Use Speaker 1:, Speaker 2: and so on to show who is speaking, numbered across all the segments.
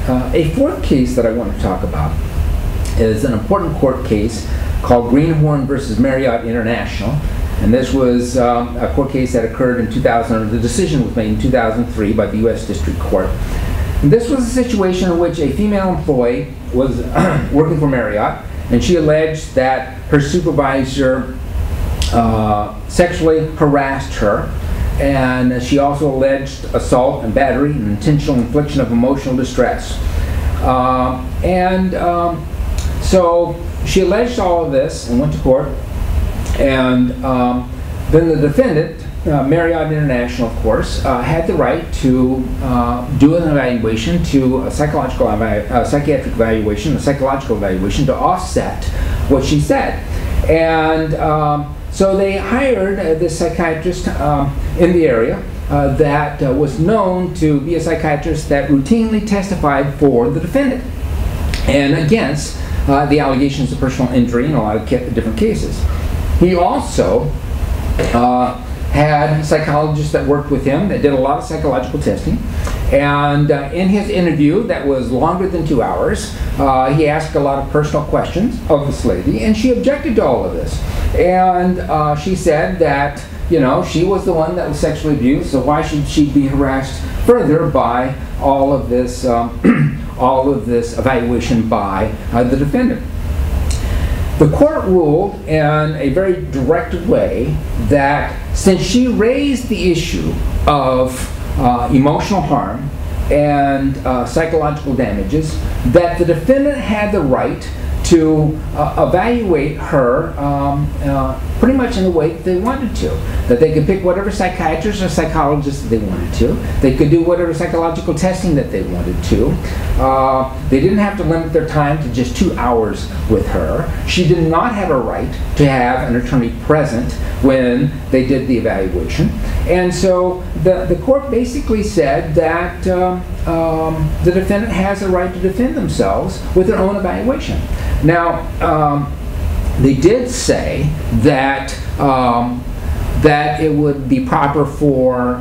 Speaker 1: A fourth case that I want to talk about is an important court case called Greenhorn versus Marriott International. And this was a court case that occurred in 2000, the decision was made in 2003 by the U.S. District Court. And this was a situation in which a female employee was working for Marriott, and she alleged that her supervisor sexually harassed her, and she also alleged assault and battery and intentional infliction of emotional distress. So she alleged all of this and went to court, and then the defendant, Marriott International, of course, had the right to do an evaluation, to a psychiatric evaluation, a psychological evaluation, to offset what she said. And so they hired this psychiatrist in the area that was known to be a psychiatrist that routinely testified for the defendant and against the allegations of personal injury in a lot of different cases. He also had psychologists that worked with him that did a lot of psychological testing. And in his interview, that was longer than 2 hours, he asked a lot of personal questions of this lady, and she objected to all of this. And she said that, you know, she was the one that was sexually abused, so why should she be harassed further by all of this, all of this evaluation by the defendant? The court ruled in a very direct way that since she raised the issue of emotional harm and psychological damages, that the defendant had the right to evaluate her pretty much in the way that they wanted to. That they could pick whatever psychiatrist or psychologist that they wanted to. They could do whatever psychological testing that they wanted to. They didn't have to limit their time to just 2 hours with her. She did not have a right to have an attorney present when they did the evaluation. And so the court basically said that the defendant has a right to defend themselves with their own evaluation. Now, they did say that that it would be proper for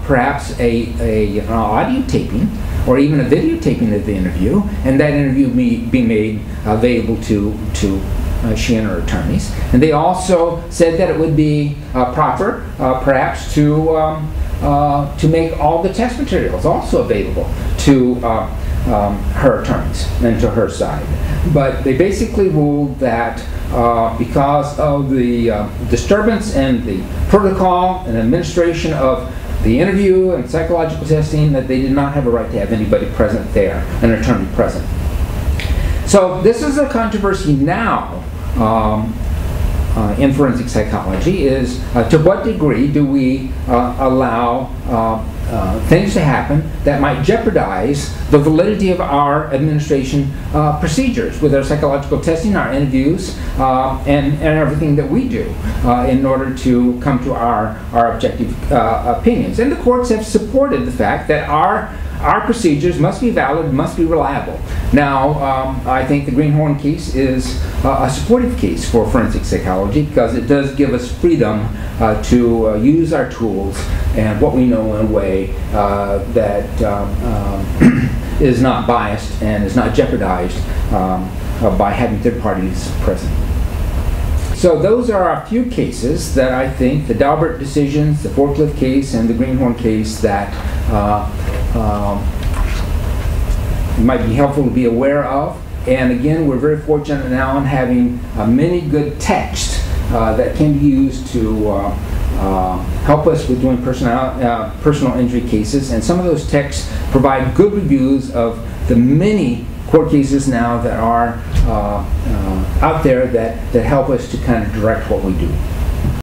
Speaker 1: perhaps an audio taping or even a videotaping of the interview, and that interview be made available to she and her attorneys. And they also said that it would be proper perhaps to make all the test materials also available to her attorneys and to her side. But they basically ruled that because of the disturbance in the protocol and administration of the interview and psychological testing, that they did not have a right to have anybody present there, an attorney present. So this is a controversy now in forensic psychology, is to what degree do we allow things to happen that might jeopardize the validity of our administration procedures with our psychological testing, our interviews, and everything that we do in order to come to our objective opinions. And the courts have supported the fact that our procedures must be valid, must be reliable. Now, I think the Greenhorn case is a supportive case for forensic psychology because it does give us freedom to use our tools and what we know in a way that is not biased and is not jeopardized by having third parties present. So those are a few cases that I think, the Daubert decisions, the Forklift case, and the Greenhorn case, that might be helpful to be aware of. And again, we're very fortunate now in having many good texts that can be used to help us with doing personal injury cases. And some of those texts provide good reviews of the many court cases now that are out there that help us to kind of direct what we do.